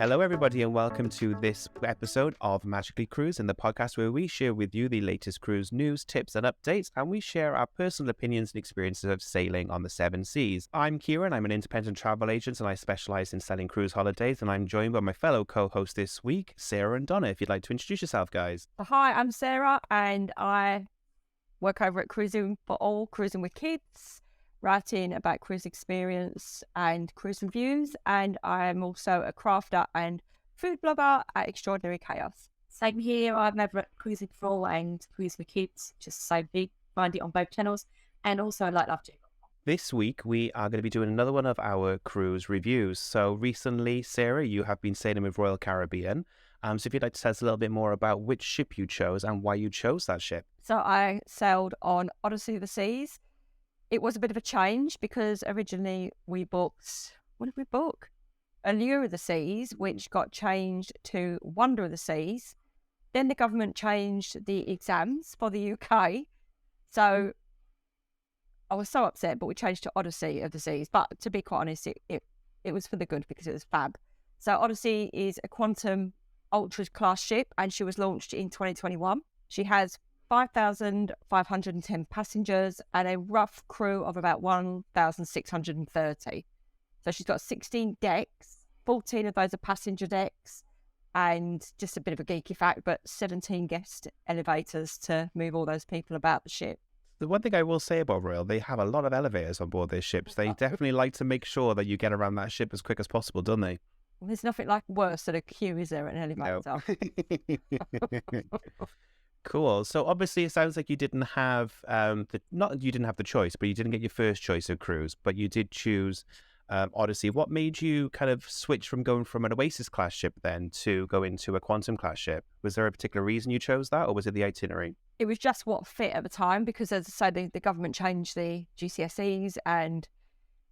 Hello, everybody, and welcome to this episode of Magically Cruising, the podcast where we share with you the latest cruise news, tips, and updates, and we share our personal opinions and experiences of sailing on the seven seas. I'm Kieran, I'm an independent travel agent, and I specialize in selling cruise holidays, and I'm joined by my fellow co-hosts this week, Sarah and Donna. If you'd like to introduce yourself, guys. Hi, I'm Sarah, and I work over at Cruising for All, Cruising with Kids, writing about cruise experience and cruise reviews, and I'm also a crafter and food blogger at Extraordinary Chaos. Same here, I'm over at Cruising for All and Cruise for Kids, just so big, find it on both channels, and also Like Love Jig. This week, we are going to be doing another one of our cruise reviews. So recently, Sarah, you have been sailing with Royal Caribbean. So if you'd like to tell us a little bit more about which ship you chose and why you chose that ship. So I sailed on Odyssey of the Seas. It was a bit of a change because originally we booked, what did we book? Allure of the Seas, which got changed to Wonder of the Seas. Then the government changed the exams for the UK. So I was so upset, but we changed to Odyssey of the Seas. But to be quite honest, it was for the good because it was fab. So Odyssey is a quantum ultra class ship, and she was launched in 2021. She has 5,510 passengers and a rough crew of about 1,630. So she's got 16 decks, 14 of those are passenger decks, and just a bit of a geeky fact, but 17 guest elevators to move all those people about the ship. The one thing I will say about Royal, they have a lot of elevators on board their ships. They definitely like to make sure that you get around that ship as quick as possible, don't they? There's nothing like worse than a queue, is there, an elevator? No. Cool. So obviously, it sounds like you didn't have you didn't have the choice, but you didn't get your first choice of cruise, but you did choose Odyssey. What made you kind of switch from going from an Oasis class ship then to go into a Quantum class ship? Was there a particular reason you chose that, or was it the itinerary? It was just what fit at the time because, as I say, the government changed the GCSEs, and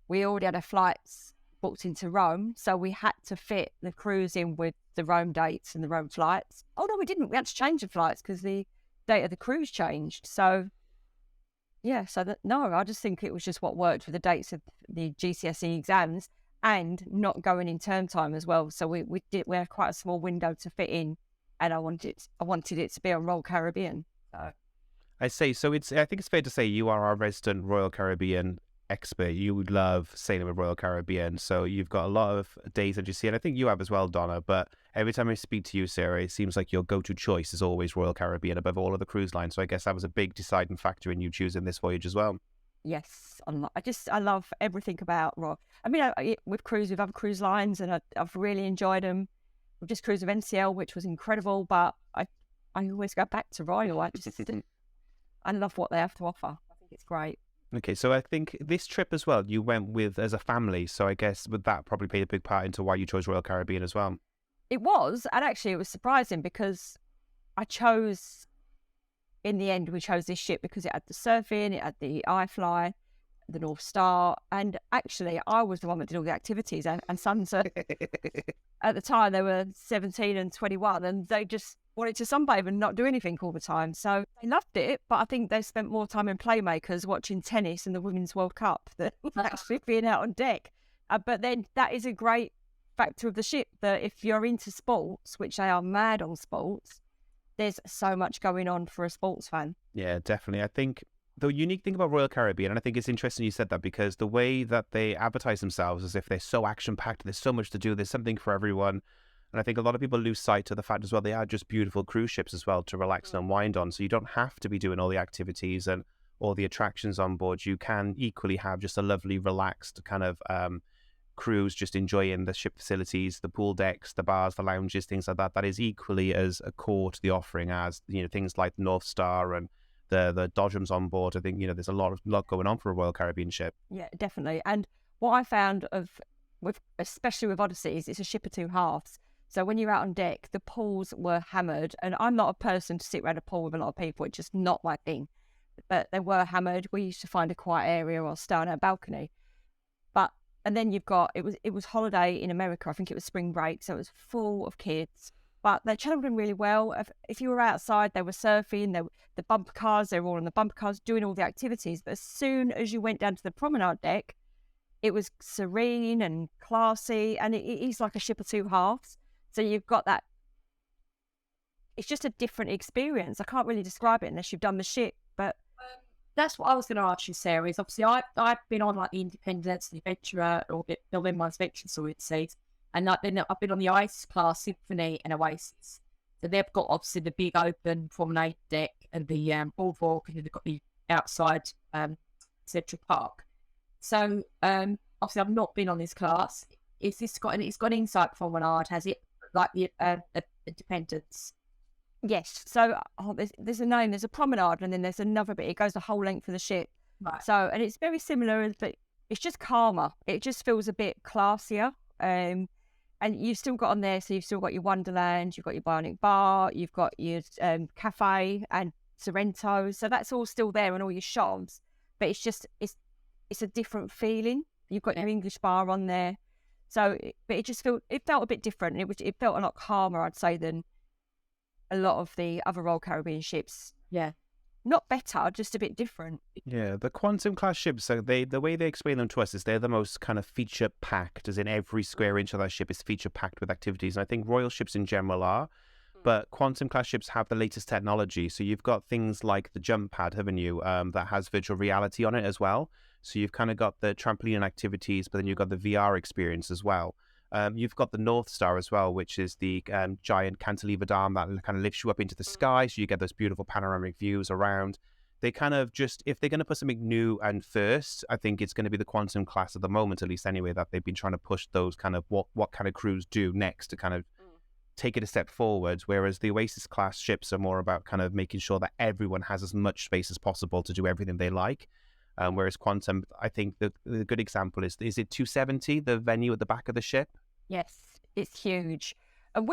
we already had our flights booked into Rome, so we had to fit the cruise in with the Rome dates and the Rome flights. Oh no, we didn't. We had to change the flights because the date of the cruise changed. So yeah, I just think it was just what worked with the dates of the GCSE exams and not going in term time as well. So we had quite a small window to fit in, and I wanted it to be on Royal Caribbean. So I think it's fair to say you are our resident Royal Caribbean expert. You would love sailing with Royal Caribbean, so you've got a lot of days that you see, and I think you have as well, Donna, but every time I speak to you, Sarah, it seems like your go-to choice is always Royal Caribbean above all of the cruise lines, so I guess that was a big deciding factor in you choosing this voyage as well. Yes, I love everything about Royal. I mean, we've cruised with other cruise lines, and I've really enjoyed them. We've just cruised with NCL, which was incredible, but I always go back to Royal. I love what they have to offer. I think it's great. Okay, so I think this trip as well, you went with as a family, so I guess would that probably played a big part into why you chose Royal Caribbean as well? It was, and actually it was surprising because in the end, we chose this ship because it had the surfing, it had the iFly, the North Star, and actually I was the one that did all the activities, and sons at the time, they were 17 and 21, and they just wanted to sunbathe and not do anything all the time. So they loved it, but I think they spent more time in Playmakers watching tennis and the Women's World Cup than actually being out on deck. But then that is a great factor of the ship, that if you're into sports, which they are mad on sports, there's so much going on for a sports fan. Yeah, definitely. I think the unique thing about Royal Caribbean, and I think it's interesting you said that, because the way that they advertise themselves as if they're so action-packed, there's so much to do, there's something for everyone. And I think a lot of people lose sight of the fact as well, they are just beautiful cruise ships as well to relax and unwind on. So you don't have to be doing all the activities and all the attractions on board. You can equally have just a lovely, relaxed kind of cruise, just enjoying the ship facilities, the pool decks, the bars, the lounges, things like that. That is equally as a core to the offering as, things like the North Star and the dodgems on board. I think, there's a lot going on for a Royal Caribbean ship. Yeah, definitely. And what I found especially with Odysseys, it's a ship of two halves. So when you're out on deck, the pools were hammered, and I'm not a person to sit around a pool with a lot of people. It's just not my thing. But they were hammered. We used to find a quiet area or stay on our balcony. And then you've got, it was holiday in America. I think it was spring break, so it was full of kids. But they channeled them really well. If you were outside, they were surfing, the bumper cars, they were all on the bumper cars doing all the activities. But as soon as you went down to the promenade deck, it was serene and classy, and it is like a ship of two halves. So you've got that. It's just a different experience. I can't really describe it unless you've done the ship. But that's what I was going to ask you, Sarah. Is obviously I've been on like the Independence, the Adventurer, or Bill Mine's Adventure Series, and I've been on the Ice Class, Symphony, and Oasis. So they've got obviously the big open promenade deck and the boardwalk, and they've got the outside Central Park. So obviously I've not been on this class. Is this got it's got insight from an art? Has it like the Independence? yes, so there's a name. There's a promenade, and then there's another bit. It goes the whole length of the ship. Right. So, and it's very similar, but it's just calmer. It just feels a bit classier. And you've still got on there, so you've still got your Wonderland, you've got your Bionic Bar, you've got your cafe and Sorrento. So that's all still there, and all your shops. But it's just it's a different feeling. You've got your English bar on there. So, but it felt a bit different. It felt a lot calmer, I'd say, than a lot of the other Royal Caribbean ships. Yeah. Not better, just a bit different. Yeah, the Quantum class ships, so the way they explain them to us is they're the most kind of feature packed, as in every square inch of that ship is feature packed with activities. And I think Royal ships in general are, but Quantum class ships have the latest technology. So you've got things like the jump pad, haven't you, that has virtual reality on it as well. So you've kind of got the trampoline activities, but then you've got the VR experience as well. You've got the North Star as well, which is the giant cantilever dam that kind of lifts you up into the sky, so you get those beautiful panoramic views around. They kind of just, if they're going to put something new and first, I think it's going to be the Quantum class at the moment, at least anyway, that they've been trying to push those kind of what kind of crews do next to kind of take it a step forward, whereas the Oasis class ships are more about kind of making sure that everyone has as much space as possible to do everything they like. Whereas Quantum, I think the good example is it 270, the venue at the back of the ship? Yes, it's huge. And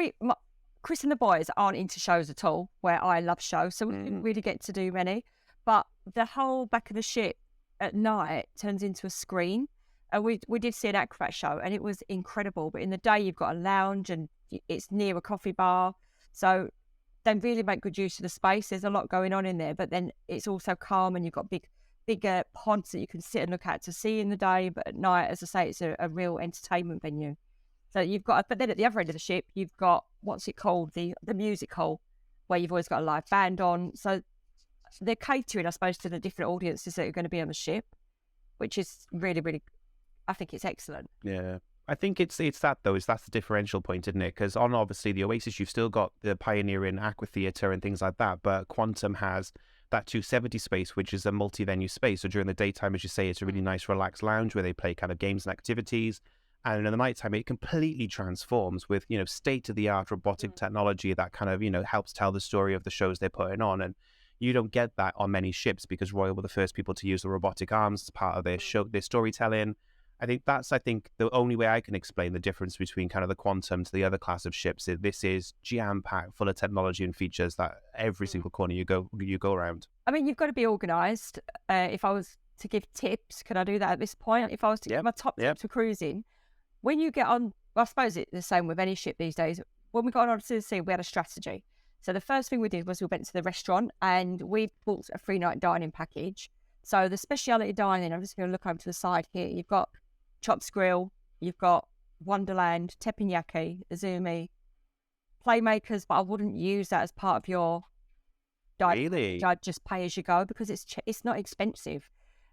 Chris and the boys aren't into shows at all, where I love shows, so we didn't really get to do many. But the whole back of the ship at night turns into a screen. And we did see an acrobat show, and it was incredible. But in the day, you've got a lounge, and it's near a coffee bar. So they really make good use of the space. There's a lot going on in there, but then it's also calm, and you've got bigger ponds that you can sit and look at to see in the day. But at night, as I say, it's a real entertainment venue. So you've got, but then at the other end of the ship, you've got, what's it called? The music hall, where you've always got a live band on. So they're catering, I suppose, to the different audiences that are going to be on the ship, which is really, really, I think it's excellent. Yeah. I think it's that though, that's the differential point, isn't it? Because on obviously the Oasis, you've still got the pioneering aqua theatre and things like that, but Quantum has that 270 space, which is a multi-venue space. So during the daytime, as you say, it's a really nice relaxed lounge where they play kind of games and activities. And in the nighttime, it completely transforms with, state-of-the-art robotic technology that kind of, helps tell the story of the shows they're putting on. And you don't get that on many ships because Royal were the first people to use the robotic arms as part of their show, their storytelling. I think that's, the only way I can explain the difference between kind of the Quantum to the other class of ships. This is jam-packed, full of technology and features that every single corner you go around. I mean, you've got to be organised. If I was to give tips, can I do that at this point? If I was to give my top tips for cruising, when you get on, well, I suppose it's the same with any ship these days. When we got on to the sea, we had a strategy. So the first thing we did was we went to the restaurant and we bought a 3-night dining package. So the speciality dining, I'm just going to look over to the side here. You've got Chops Grill, you've got Wonderland, Teppanyaki, Azumi, Playmakers, but I wouldn't use that as part of your dining. Really? I'd just pay as you go because it's not expensive.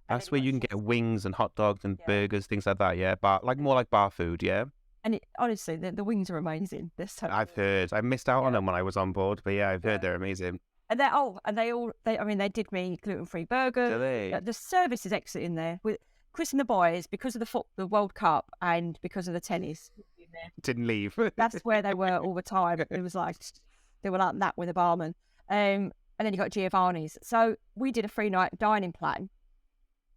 That's where you can get wings and hot dogs and burgers, things like that, yeah? But more like bar food, yeah? And honestly, the wings are amazing. They're so I've heard. I missed out on them when I was on board, but yeah, I've heard they're amazing. And they did me gluten-free burger. Do they? The service is excellent in there. With Chris and the boys, because of the World Cup and because of the tennis, Didn't leave. that's where they were all the time. It was like, they were like that with a barman. And then you got Giovanni's. So we did a 3-night dining plan.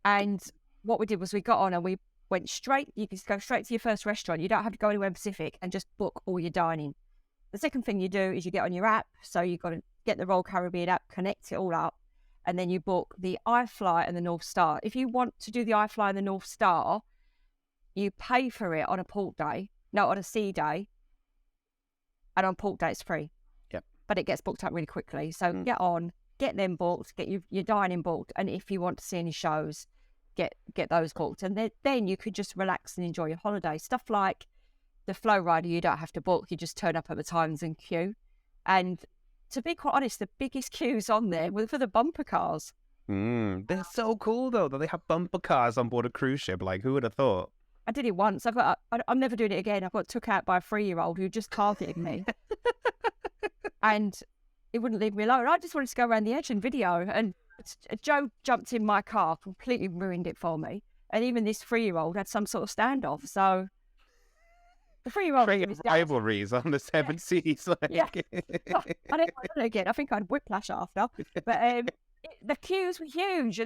And what we did was we got on and we went straight, you can go straight to your first restaurant. You don't have to go anywhere Pacific and just book all your dining. The second thing you do is you get on your app. So you've got to get the Royal Caribbean app, connect it all up, and then you book the iFly and the North Star. If you want to do the iFly and the North Star, you pay for it on a sea day, and on port day it's free. Yep. But it gets booked up really quickly. So get them booked, get your dining booked, and if you want to see any shows, get those booked. And then you could just relax and enjoy your holiday. Stuff like the flow rider, you don't have to book. You just turn up at the times and queue. And to be quite honest, the biggest queues on there were for the bumper cars. They're so cool though that they have bumper cars on board a cruise ship. Like, who would have thought? I did it once. I'm never doing it again. I got took out by a 3-year-old who just targeted me. And it wouldn't leave me alone. I just wanted to go around the edge and video. And Joe jumped in my car, completely ruined it for me. And even this 3-year-old had some sort of standoff. So the 3-year-old... Creating rivalries on the seven seas. Like. Yeah. I don't know again. I think I'd whiplash after. But the queues were huge.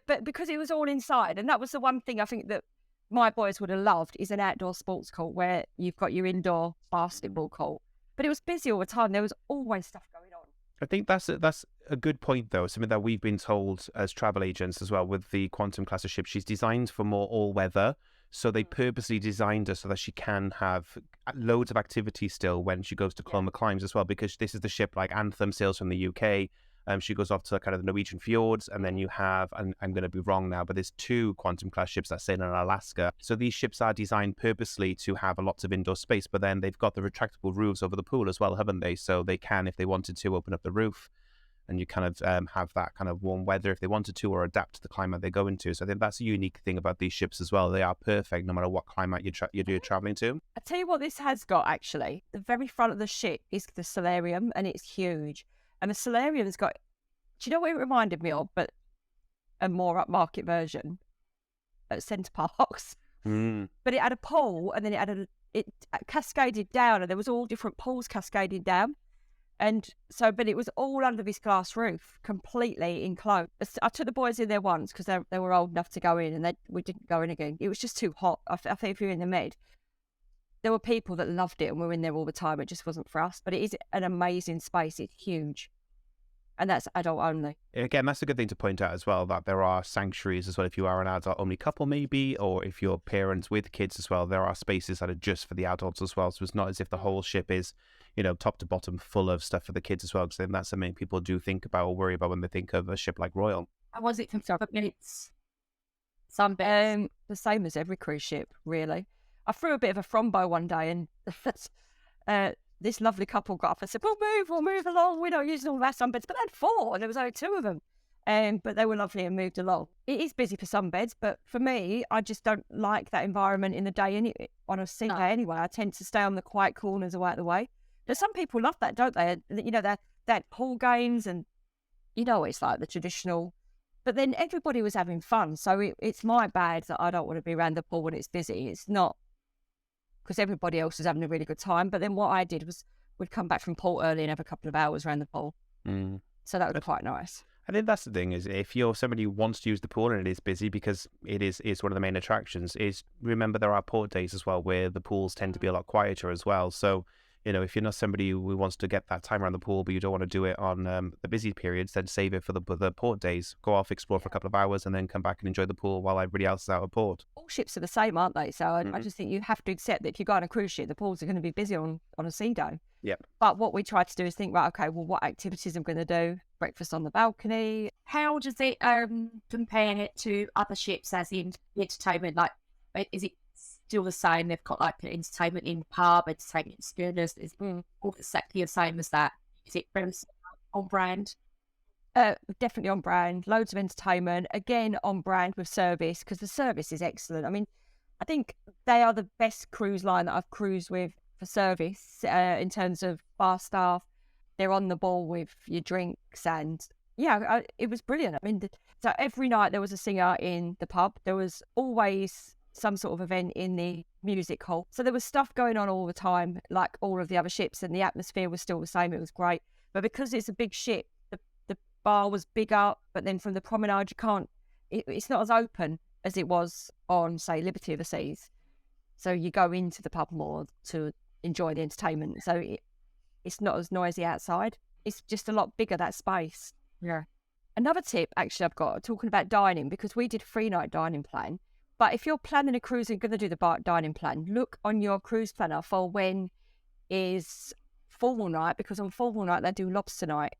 But because it was all inside, and that was the one thing I think that my boys would have loved, is an outdoor sports court where you've got your indoor basketball court. But it was busy all the time. There was always stuff going on. I think that's a good point, though. Something that we've been told as travel agents as well with the Quantum class of ship. She's designed for more all-weather, so they purposely designed her so that she can have loads of activity still when she goes to Clonmel Climbs as well, because this is the ship like Anthem sails from the UK. She goes off to kind of the Norwegian fjords, and then you have, and I'm going to be wrong now, but there's 2 Quantum class ships that sail in Alaska. So these ships are designed purposely to have lots of indoor space, but then they've got the retractable roofs over the pool as well, haven't they? So they can, if they wanted to, open up the roof, and you kind of have that kind of warm weather if they wanted to, or adapt to the climate they go into. So I think that's a unique thing about these ships as well. They are perfect no matter what climate you're traveling to. I tell you what this has got, actually. The very front of the ship is the solarium, and it's huge. And the solarium's got, do you know what it reminded me of? But a more upmarket version at Centre Parks. But it had a pool, and then it cascaded down, and there was all different pools cascading down. And so, but it was all under this glass roof, completely enclosed. I took the boys in there once because they were old enough to go in, and we didn't go in again. It was just too hot. I think if you're in the Med, there were people that loved it and were in there all the time. It just wasn't for us. But it is an amazing space. It's huge. And that's adult only. Again, that's a good thing to point out as well, that there are sanctuaries as well if you are an adult-only couple maybe, or if you're parents with kids as well. There are spaces that are just for the adults as well. So it's not as if the whole ship is, top to bottom full of stuff for the kids as well, because then that's something people do think about or worry about when they think of a ship like Royal. How was it for minutes? Some bits? The same as every cruise ship, really. I threw a bit of a frombo one day, and this lovely couple got up and said, we'll move along. We don't use all our sunbeds. But they had 4, and there was only 2 of them. But they were lovely and moved along. It is busy for sunbeds, but for me, I just don't like that environment in the day on a sea day anyway. I tend to stay on the quiet corners away out the way. But some people love that, don't they? They had pool games, and it's like the traditional. But then everybody was having fun. So it's my bad that I don't want to be around the pool when it's busy. It's not, because everybody else was having a really good time. But then what I did was we'd come back from port early and have a couple of hours around the pool. So that was quite nice. I think that's the thing, is if you're somebody who wants to use the pool and it is busy, because it is one of the main attractions, is remember there are port days as well where the pools tend to be a lot quieter as well. So, if you're not somebody who wants to get that time around the pool, but you don't want to do it on the busy periods, then save it for the port days. Go off, explore for a couple of hours, and then come back and enjoy the pool while everybody else is out of port. All ships are the same, aren't they? So I just think you have to accept that if you go on a cruise ship, the pools are going to be busy on a sea day. Yep. But what we try to do is think, right, okay, well, what activities I'm going to do? Breakfast on the balcony. How does it compare it to other ships, as in entertainment? Like, is it still the same? They've got like entertainment in the pub, entertainment in schooners. Is all exactly the same as that? Is it very on brand? Definitely on brand. Loads of entertainment. Again, on brand with service, because the service is excellent. I mean, I think they are the best cruise line that I've cruised with for service in terms of bar staff. They're on the ball with your drinks, and it was brilliant. I mean, so every night there was a singer in the pub. There was always some sort of event in the music hall. So there was stuff going on all the time, like all of the other ships, and the atmosphere was still the same. It was great. But because it's a big ship, the bar was bigger, but then from the promenade, it's not as open as it was on, say, Liberty of the Seas. So you go into the pub more to enjoy the entertainment. So it's not as noisy outside. It's just a lot bigger, that space. Yeah. Another tip, actually, I've got, talking about dining, because we did a 3-night dining plan. But if you're planning a cruise and going to do the dining plan, look on your cruise planner for when is formal night, because on formal night, they do lobster night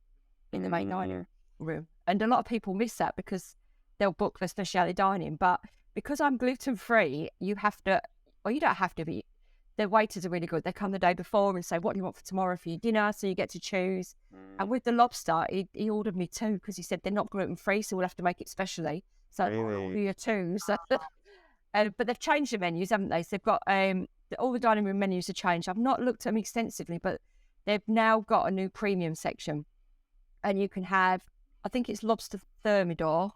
in the main dining room. And a lot of people miss that because they'll book for speciality dining. But because I'm gluten-free, you have to, or you don't have to, but their waiters are really good. They come the day before and say, what do you want for tomorrow for your dinner? So you get to choose. And with the lobster, he ordered me 2 because he said they're not gluten-free, so we'll have to make it specially. So I'll order you 2. So, but they've changed the menus, haven't they? So they've got all the dining room menus have changed. I've not looked at them extensively, but they've now got a new premium section. And you can have, I think it's lobster thermidor.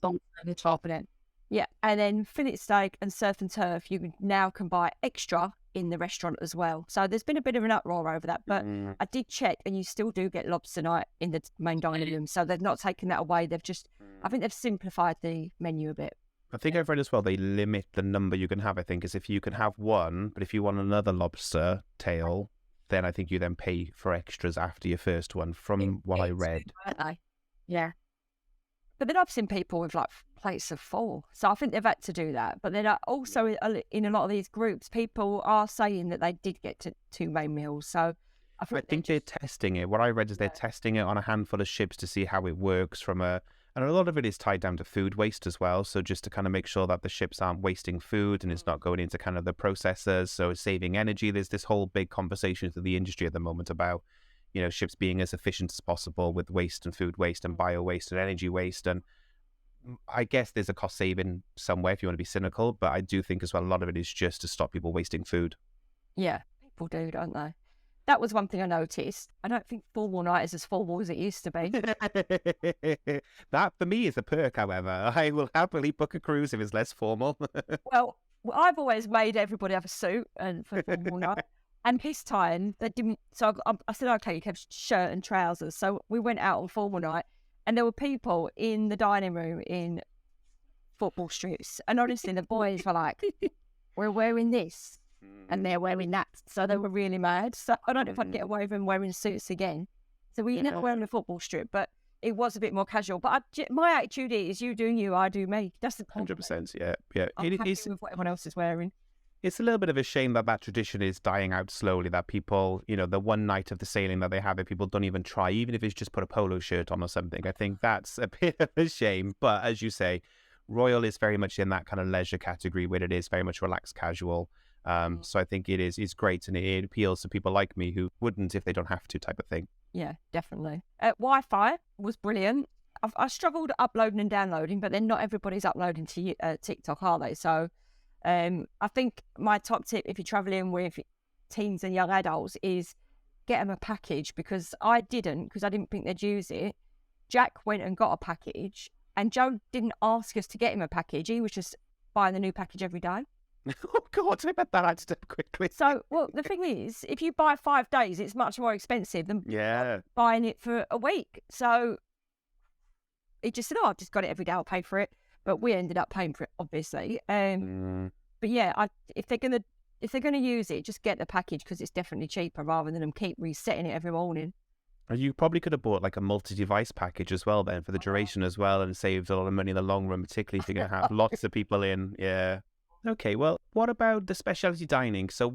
On the top of it. Yeah, and then fillet steak and surf and turf, you now can buy extra in the restaurant as well. So there's been a bit of an uproar over that, but I did check, and you still do get lobster night in the main dining room. So they've not taken that away. They've just, I think they've simplified the menu a bit. I think I've read as well, they limit the number you can have, I think, is if you can have one, but if you want another lobster tail, then I think you then pay for extras after your first one, from what I read. Yeah. But then I've seen people with like plates of 4. So I think they've had to do that. But then also in a lot of these groups, people are saying that they did get to 2 main meals. So I think they're testing it. What I read is they're testing it on a handful of ships to see how it works and a lot of it is tied down to food waste as well. So just to kind of make sure that the ships aren't wasting food and it's not going into kind of the processors. So it's saving energy. There's this whole big conversation through the industry at the moment about, ships being as efficient as possible with waste and food waste and bio waste and energy waste. And I guess there's a cost saving somewhere if you want to be cynical, but I do think as well a lot of it is just to stop people wasting food. Yeah, people do, don't they? That was one thing I noticed. I don't think formal night is as formal as it used to be. That for me is a perk, however. I will happily book a cruise if it's less formal. Well, I've always made everybody have a suit and for formal night. And this time they didn't. So I said, okay, you can have shirt and trousers. So we went out on formal night, and there were people in the dining room in football strips. And honestly, the boys were like, "We're wearing this," and they're wearing that. So they were really mad. So I don't know if I'd get away with them wearing suits again. So we ended up wearing a football strip, but it was a bit more casual. But my attitude is, you do you, I do me. That's the point. 100%. Yeah. I'm happy with what everyone else is wearing. It's a little bit of a shame that tradition is dying out slowly, that people, the one night of the sailing that they have it, people don't even try, even if it's just put a polo shirt on or something. I think that's a bit of a shame. But as you say, Royal is very much in that kind of leisure category where it is very much relaxed casual. So I think it's great, and it appeals to people like me who wouldn't if they don't have to, type of thing. Yeah, definitely. Wi-Fi was brilliant. I struggled uploading and downloading, but then not everybody's uploading to TikTok, are they? So I think my top tip if you're traveling with teens and young adults is get them a package, because I didn't think they'd use it. Jack went and got a package, and Joe didn't ask us to get him a package. He was just buying the new package every day. Oh God, I bet that adds up quickly. So, well, the thing is, if you buy 5 days, it's much more expensive than buying it for a week. So he just said, I've just got it every day, I'll pay for it. But we ended up paying for it, obviously. But yeah, if they're gonna use it, just get the package, because it's definitely cheaper rather than them keep resetting it every morning. You probably could have bought like a multi-device package as well then for the duration as well, and saved a lot of money in the long run, particularly if you're going to have lots of people in. Yeah. Okay, well, what about the specialty dining? So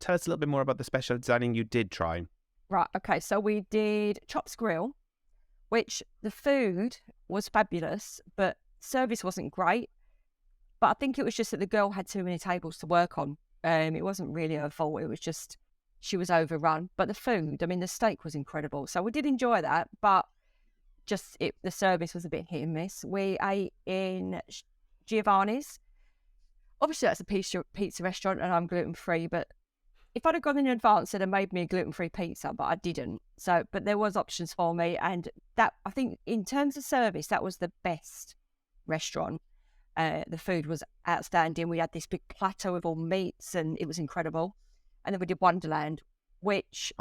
tell us a little bit more about the specialty dining you did try. Right, okay, so we did Chops Grill, which the food was fabulous, but service wasn't great. But I think it was just that the girl had too many tables to work on. It wasn't really her fault, it was just she was overrun. But the food, I mean, the steak was incredible. So we did enjoy that, but just the service was a bit hit and miss. We ate in Giovanni's. Obviously, that's a pizza restaurant, and I'm gluten-free, but if I'd have gone in advance, they'd have made me a gluten-free pizza, but I didn't. So, but there was options for me, and that, I think, in terms of service, that was the best restaurant. The food was outstanding. We had this big plateau of all meats, and it was incredible. And then we did Wonderland, which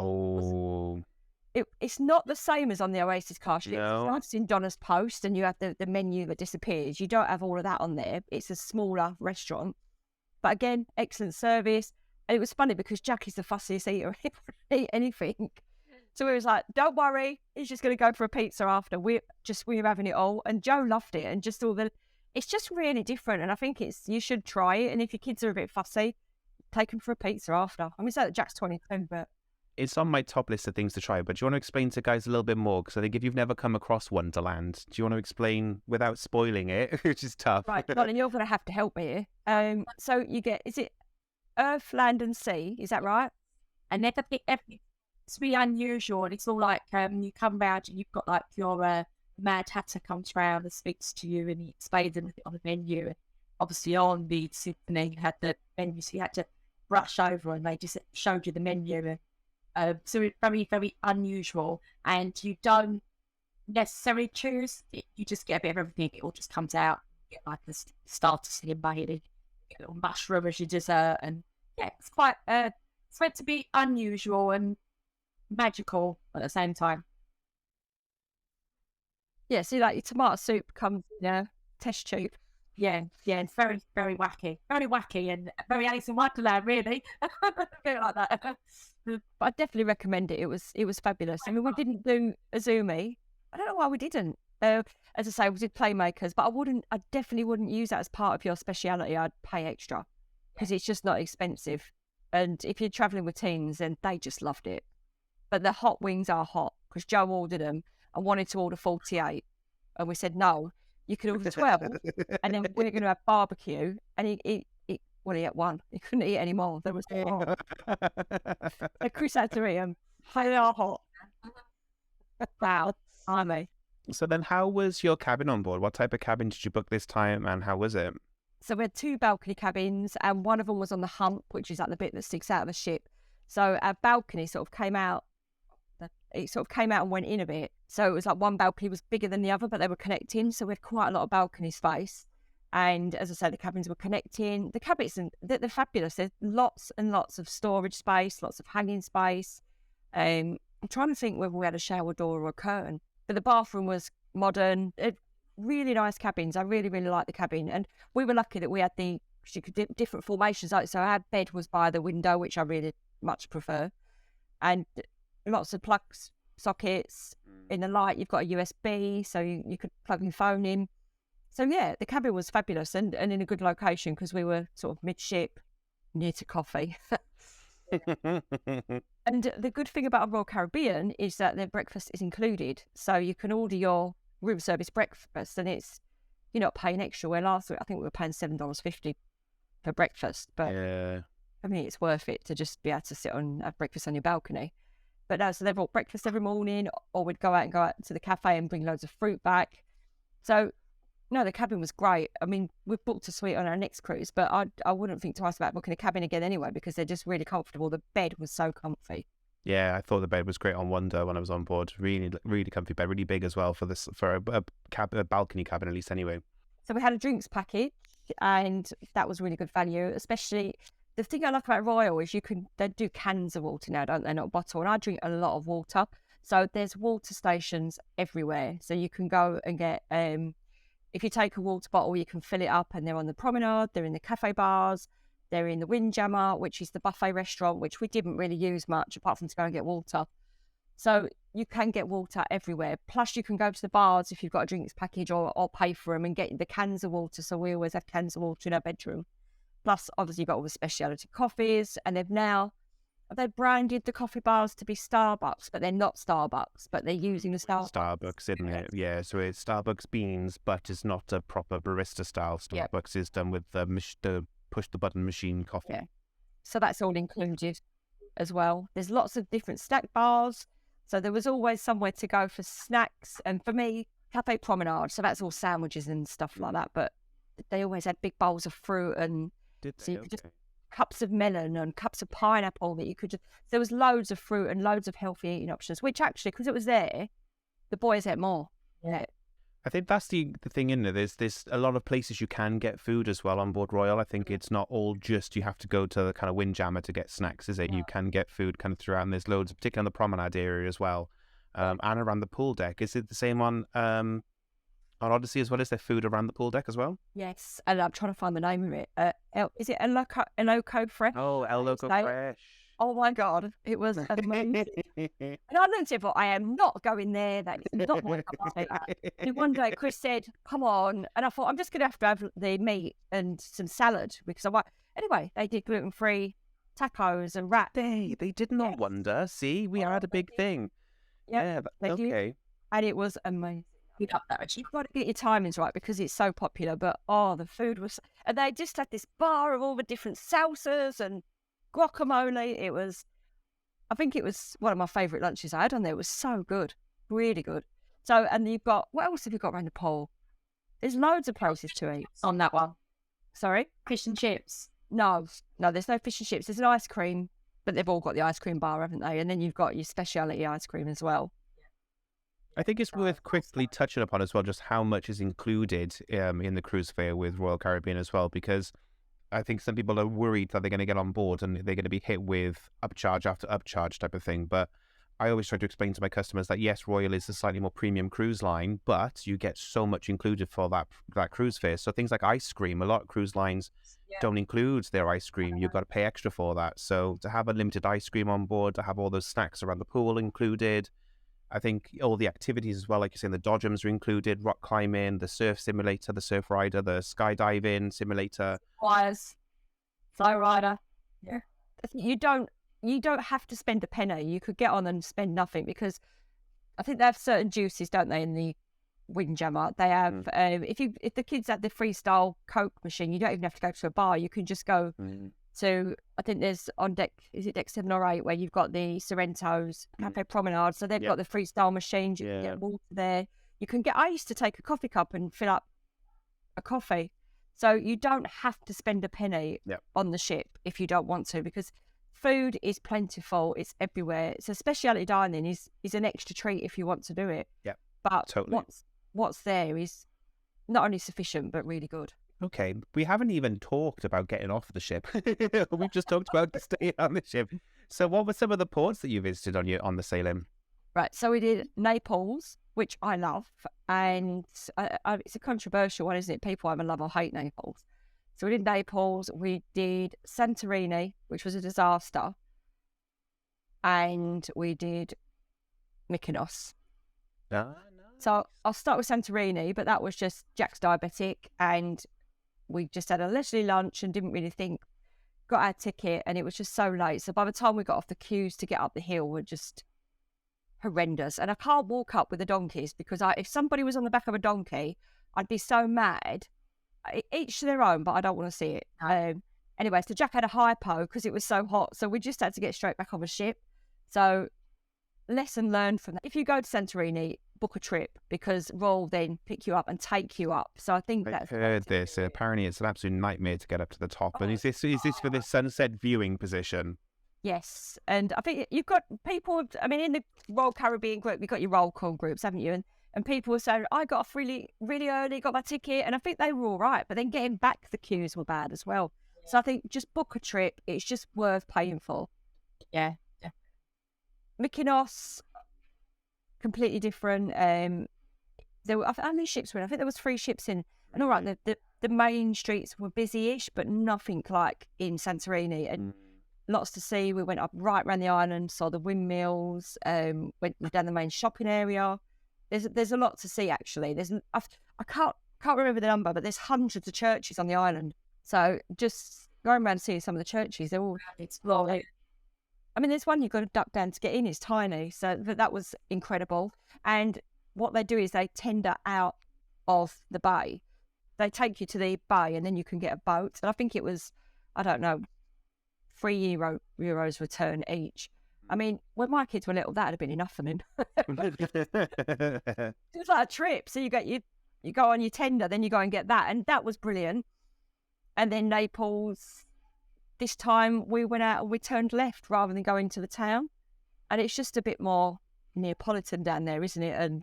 it's not the same as on the Oasis car ship. No. It's in Donna's post, and you have the menu that disappears. You don't have all of that on there. It's a smaller restaurant. But again, excellent service. And it was funny because Jackie's the fussiest eater. He wouldn't eat anything. So we was like, don't worry, he's just going to go for a pizza after. We were having it all. And Joe loved it. And just it's just really different. And I think you should try it. And if your kids are a bit fussy, take them for a pizza after. I mean, so that Jack's 22, but it's on my top list of things to try, but do you want to explain to guys a little bit more? Because I think if you've never come across Wonderland, do you want to explain without spoiling it, which is tough? Right, Donna, you're going to have to help me here. So you get, is it Earth, Land and Sea. Is that right? And everything, it's really unusual. And it's all like you come round and you've got like your Mad Hatter comes round and speaks to you and he explains everything on the menu. And obviously on the symphony you had the menu, so you had to brush over and they just showed you the menu. So it's very, very unusual. And you don't necessarily choose. You just get a bit of everything. It all just comes out. You get like a starter slim bailey, a little mushroom as your dessert. And yeah, it's quite, it's meant to be unusual and magical at the same time. Yeah, so like your tomato soup comes in a test tube. Yeah, it's very, very wacky. Very wacky and very Alice in Wonderland, really. A bit like that. But I definitely recommend it. It was fabulous. I mean, we didn't do Azumi. I don't know why we didn't. As I say, we did Playmakers, but I definitely wouldn't use that as part of your speciality. I'd pay extra because it's just not expensive. And if you're travelling with teens, then they just loved it. But the hot wings are hot because Joe ordered them and wanted to order 48. And we said, no, you can order 12. And then we're going to have barbecue. And he ate one. He couldn't eat any more. There was so Chris had to eat them. They are hot. Wow. Army. So then how was your cabin on board? What type of cabin did you book this time and how was it? So we had 2 balcony cabins and one of them was on the hump, which is like the bit that sticks out of the ship. So our balcony sort of came out and went in a bit. So it was like one balcony was bigger than the other, but they were connecting. So we had quite a lot of balcony space. And as I said, the cabins were connecting. The cabins, they're fabulous. There's lots and lots of storage space, lots of hanging space. I'm trying to think whether we had a shower door or a curtain. But the bathroom was modern. Really nice cabins. I really, really like the cabin. And we were lucky that we had different formations. So our bed was by the window, which I really much prefer. And lots of plugs, sockets. In the light, you've got a USB, so you could plug your phone in. So yeah, the cabin was fabulous and in a good location because we were sort of midship, near to coffee. And the good thing about a Royal Caribbean is that their breakfast is included. So you can order your room service breakfast and you're not paying extra. Where last week, I think we were paying $7.50 for breakfast. But Yeah. I mean, it's worth it to just be able to sit and have breakfast on your balcony. But no, so they brought breakfast every morning, or we'd go out to the cafe and bring loads of fruit back. So no, the cabin was great. I mean, we've booked a suite on our next cruise, but I wouldn't think twice about booking a cabin again anyway because they're just really comfortable. The bed was so comfy. Yeah, I thought the bed was great on Wonder when I was on board. Really, really comfy bed, really big as well for a balcony cabin at least anyway. So we had a drinks package and that was really good value, especially the thing I like about Royal is they do cans of water now, don't they? Not bottle. And I drink a lot of water. So there's water stations everywhere. So you can go and get, if you take a water bottle, you can fill it up and they're on the promenade, they're in the cafe bars, they're in the Windjammer, which is the buffet restaurant, which we didn't really use much apart from to go and get water. So you can get water everywhere. Plus you can go to the bars if you've got a drinks package or pay for them and get the cans of water. So we always have cans of water in our bedroom. Plus obviously you've got all the speciality coffees and they've branded the coffee bars to be Starbucks, but they're not Starbucks, but they're using the Starbucks, isn't it? Yeah, so it's Starbucks beans, but it's not a proper barista style. Starbucks is done with the push the button machine coffee. Yeah. So that's all included as well. There's lots of different snack bars. So there was always somewhere to go for snacks. And for me, Cafe Promenade, so that's all sandwiches and stuff like that. But they always had big bowls of fruit and cups of melon and cups of pineapple that you could just... There was loads of fruit and loads of healthy eating options, which actually, because it was there, the boys ate more. Yeah. I think that's the thing in there. There's a lot of places you can get food as well on board Royal. I think it's not all just you have to go to the kind of Windjammer to get snacks, is it? You can get food kind of throughout, and there's loads, particularly on the promenade area as well, and around the pool deck. Is it the same on Odyssey as well? Is there food around the pool deck as well? Yes, and I'm trying to find the name of it. Is it El Loco Fresh? Oh, El Loco Fresh. Oh my God, it was amazing. And I looked at it, but I am not going there. That is not my cup of tea. And one day Chris said, come on. And I thought, I'm just going to have the meat and some salad because anyway, they did gluten-free tacos and wraps. They did not Wonder. See, we had a big thing. Yep, Yeah, okay. And it was amazing. We love that actually. You've got to get your timings right because it's so popular. But the food was, and they just had this bar of all the different salsas and guacamole. I think it was one of my favourite lunches I had on there. It was so good, really good. So, and you've got, what else have you got around the pool? There's loads of places to eat. On that one. Sorry? Fish and chips. No, there's no fish and chips. There's an ice cream, but they've all got the ice cream bar, haven't they? And then you've got your speciality ice cream as well. I think it's worth quickly touching upon as well just how much is included in the cruise fare with Royal Caribbean as well, because I think some people are worried that they're going to get on board and they're going to be hit with upcharge after upcharge type of thing. But I always try to explain to my customers that yes, Royal is a slightly more premium cruise line, but you get so much included for that cruise fare. So things like ice cream, a lot of cruise lines don't include their ice cream. You've got to pay extra for that. So to have unlimited ice cream on board, to have all those snacks around the pool included, I think all the activities as well, like you're saying, the dodgems are included, rock climbing, the surf simulator, the surf rider, the skydiving simulator. Wires. Flow rider. Yeah. You don't have to spend a penny. You could get on and spend nothing because I think they have certain juices, don't they, in the Windjammer? They have, if the kids have the freestyle Coke machine, you don't even have to go to a bar. You can just go to, I think there's on deck, is it deck 7 or 8, where you've got the Sorrento's Cafe Promenade. So they've got the freestyle machines. You can get water there. You can get, I used to take a coffee cup and fill up a coffee. So you don't have to spend a penny on the ship if you don't want to, because food is plentiful. It's everywhere. So specialty dining is an extra treat if you want to do it. Yeah, but totally. What's there is not only sufficient but really good. Okay, we haven't even talked about getting off the ship. We've just talked about staying on the ship. So what were some of the ports that you visited on the sailing? Right, so we did Naples, which I love, and it's a controversial one, isn't it? People either love or hate Naples. So we did Naples, we did Santorini, which was a disaster, and we did Mykonos. No. So I'll start with Santorini, but that was just Jack's diabetic, and we just had a leisurely lunch and didn't really think, got our ticket, and it was just so late. So by the time we got off the queues to get up the hill, we're just horrendous. And I can't walk up with the donkeys because if somebody was on the back of a donkey, I'd be so mad. Each to their own, but I don't want to see it. Anyway, so Jack had a hypo because it was so hot, so we just had to get straight back on the ship. So lesson learned from that. If you go to Santorini, book a trip because Royal then pick you up and take you up. So I think I've heard this. Apparently, it's an absolute nightmare to get up to the top. And is this for this sunset viewing position? Yes, and I think you've got people. I mean, in the Royal Caribbean group, you've got your roll call groups, haven't you? And people were saying, I got off really, really early, got my ticket, and I think they were all right. But then getting back, the queues were bad as well. Yeah. So I think just book a trip. It's just worth paying for. Yeah. Mykonos, completely different. There were, how many ships were in? I think there was 3 ships in. And all right, the main streets were busy-ish, but nothing like in Santorini. And lots to see. We went up right around the island, saw the windmills, went down the main shopping area. There's a lot to see, actually. I can't remember the number, but there's hundreds of churches on the island. So just going around seeing some of the churches, they're all exploring. I mean, there's one you've got to duck down to get in. It's tiny, so that was incredible. And what they do is they tender out of the bay. They take you to the bay, and then you can get a boat. And I think it was, I don't know, €3 return each. I mean, when my kids were little, that'd have been enough for them. It was like a trip. So you go on your tender, then you go and get that, and that was brilliant. And then Naples, this time we went out and we turned left rather than going to the town, and it's just a bit more Neapolitan down there, isn't it? And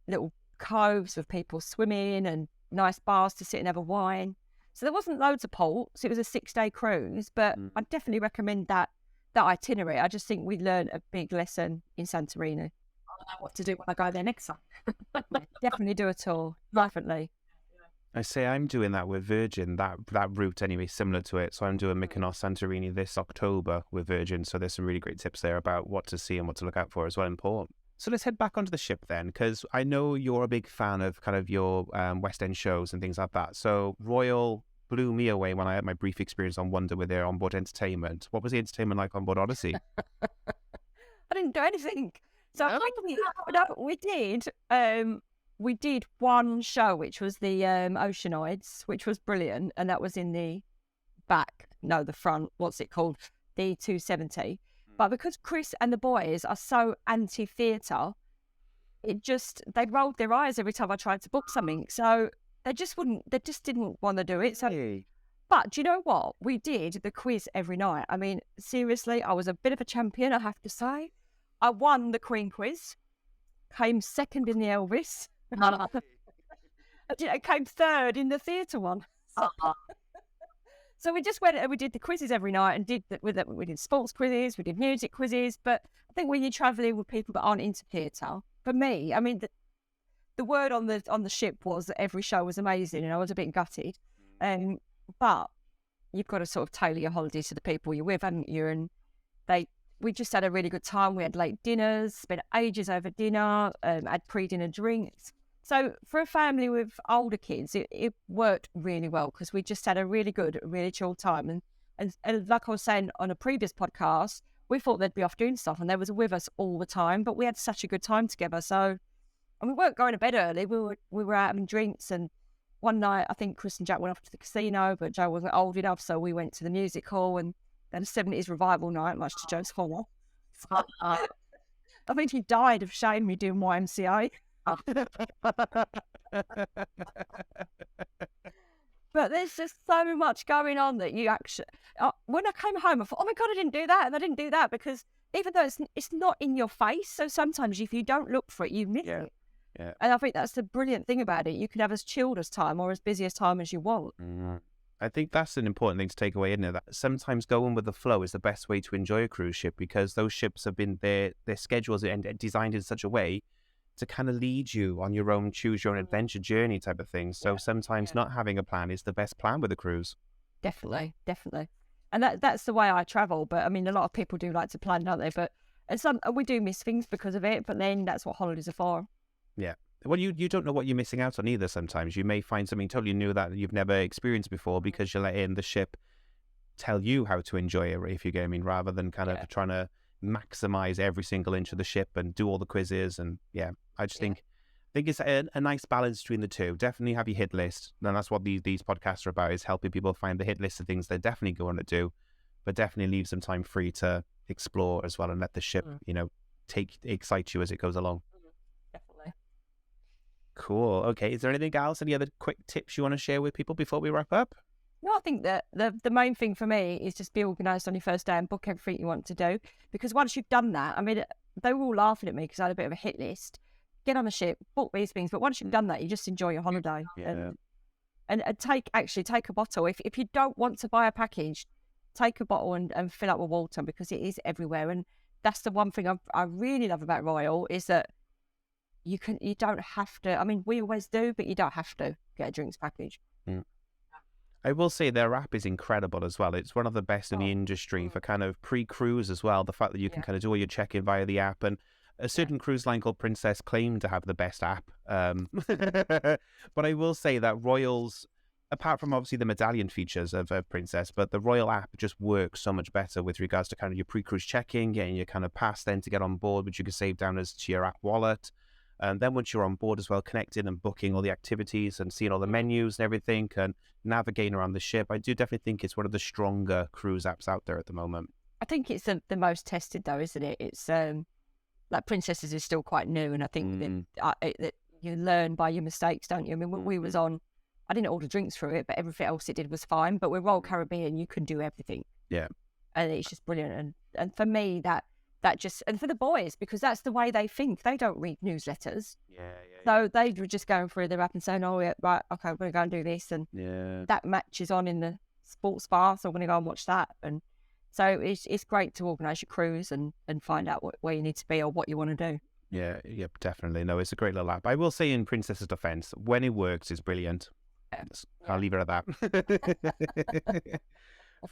little coves with people swimming and nice bars to sit and have a wine. So there wasn't loads of ports. It was a 6-day cruise, but I definitely recommend that itinerary. I just think we learned a big lesson in Santorini. I don't know what to do when I go there next time. Definitely do a tour. Definitely. I say I'm doing that with Virgin, that route anyway, similar to it. So I'm doing Mykonos, Santorini this October with Virgin. So there's some really great tips there about what to see and what to look out for as well in port. So let's head back onto the ship then, because I know you're a big fan of kind of your West End shows and things like that. So Royal blew me away when I had my brief experience on Wonder with their onboard entertainment. What was the entertainment like on board Odyssey? I didn't do anything. So we did. we did one show, which was the Oceanoids, which was brilliant, and that was in the the front. What's it called? The 270. But because Chris and the boys are so anti-theatre, they rolled their eyes every time I tried to book something. So they just didn't want to do it. So, but do you know what? We did the quiz every night. I mean, seriously, I was a bit of a champion, I have to say. I won the Queen quiz, came second in the Elvis, and came third in the theatre one. So we just went and we did the quizzes every night and we did sports quizzes, we did music quizzes. But I think when you're travelling with people that aren't into theatre, for me, I mean, the word on the ship was that every show was amazing, and I was a bit gutted. But you've got to sort of tailor your holiday to the people you're with, haven't you? And we just had a really good time. We had late dinners, spent ages over dinner, had pre-dinner drinks. So for a family with older kids, it worked really well because we just had a really good, really chill time. And like I was saying on a previous podcast, we thought they'd be off doing stuff and they was with us all the time, but we had such a good time together. So, and we weren't going to bed early. We were out having drinks, and one night I think Chris and Jack went off to the casino, but Joe wasn't old enough, so we went to the music hall and then a 70s revival night, much to Joe's horror. I think he died of shame me doing YMCA. But there's just so much going on that you actually... when I came home, I thought, oh my God, I didn't do that, and I didn't do that, because even though it's not in your face, so sometimes if you don't look for it, you miss it. Yeah. And I think that's the brilliant thing about it. You can have as chilled as time or as busy as time as you want. I think that's an important thing to take away, isn't it? That sometimes going with the flow is the best way to enjoy a cruise ship, because those ships have been their schedules and designed in such a way to kind of lead you on your own, choose your own adventure journey type of thing. So sometimes not having a plan is the best plan with a cruise. Definitely. And that's the way I travel. But I mean, a lot of people do like to plan, don't they? But we do miss things because of it. But then that's what holidays are for. Yeah. Well, you don't know what you're missing out on either. Sometimes you may find something totally new that you've never experienced before because you're letting the ship tell you how to enjoy it, if you get what I mean, rather than kind of trying to maximize every single inch of the ship and do all the quizzes. And I just think it's a nice balance between the two. Definitely have your hit list, and that's what these podcasts are about, is helping people find the hit list of things they're definitely going to do, but definitely leave some time free to explore as well and let the ship excite you as it goes along. Definitely. Cool. Okay, is there anything else, any other quick tips you want to share with people before we wrap up? No, I think that the main thing for me is just be organised on your first day and book everything you want to do. Because once you've done that, I mean, they were all laughing at me because I had a bit of a hit list. Get on the ship, book these things. But once you've done that, you just enjoy your holiday. Yeah. And take a bottle. If you don't want to buy a package, take a bottle and fill up with water, because it is everywhere. And that's the one thing I really love about Royal, is that you don't have to. I mean, we always do, but you don't have to get a drinks package. I will say their app is incredible as well. It's one of the best in the industry for kind of pre-cruise as well. The fact that you can kind of do all your check-in via the app, and a certain cruise line called Princess claimed to have the best app. But I will say that Royal's, apart from obviously the medallion features of Princess, but the Royal app just works so much better with regards to kind of your pre-cruise check-in, getting your kind of pass then to get on board, which you can save down as to your app wallet. And then once you're on board as well, connecting and booking all the activities and seeing all the menus and everything and navigating around the ship, I do definitely think it's one of the stronger cruise apps out there at the moment. I think it's the most tested though, isn't it? It's like Princesses is still quite new, and I think that you learn by your mistakes, don't you? I mean, when we was on, I didn't order drinks through it, but everything else it did was fine. But with Royal Caribbean, you can do everything. Yeah. And it's just brilliant. And for me, that just, and for the boys, because that's the way they think. They don't read newsletters. So they were just going through their app and saying, oh, yeah, right, okay, we're going to go and do this. And that match is on in the sports bar, so I'm going to go and watch that. And so it's great to organise your cruise and find out where you need to be or what you want to do. Yeah, definitely. No, it's a great little app. I will say, in Princess's defence, when it works, it's brilliant. I'll leave it at that.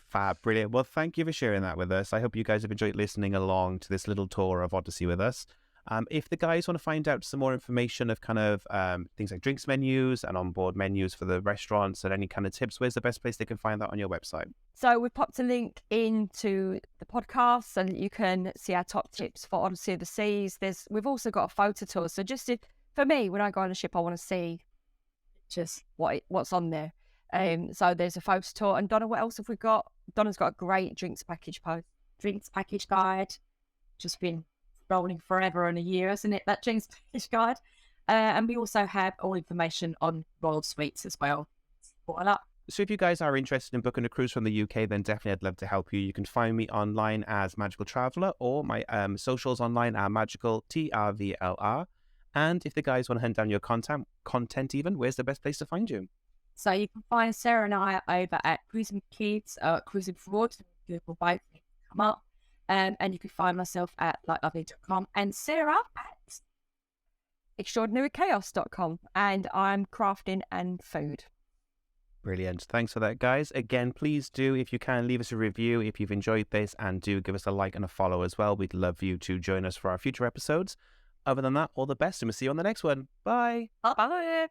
Fab, brilliant. Well, thank you for sharing that with us. I hope you guys have enjoyed listening along to this little tour of Odyssey with us. If the guys want to find out some more information of kind of things like drinks menus and onboard menus for the restaurants and any kind of tips, where's the best place they can find that on your website? So we've popped a link into the podcast so that you can see our top tips for Odyssey of the Seas. We've also got a photo tour. So just if for me, when I go on a ship, I want to see Just what's on there. So there's a photo tour. And Donna, what else have we got? Donna's got a great drinks package post. drinks package guide. Just been rolling forever and a year, isn't it? That drinks package guide. And we also have all information on Royal Suites as well. Voila. So if you guys are interested in booking a cruise from the UK, then definitely I'd love to help you. You can find me online as Magical Traveller, or my socials online are Magical TRVLR. And if the guys want to hunt down your content even, where's the best place to find you? So you can find Sarah and I over at Cruising Kids, Cruising Forward, Google both come up. And you can find myself at likelovely.com and Sarah at extraordinarychaos.com, and I'm crafting and food. Brilliant. Thanks for that, guys. Again, please do, if you can, leave us a review if you've enjoyed this, and do give us a like and a follow as well. We'd love you to join us for our future episodes. Other than that, all the best, and we'll see you on the next one. Bye. Bye.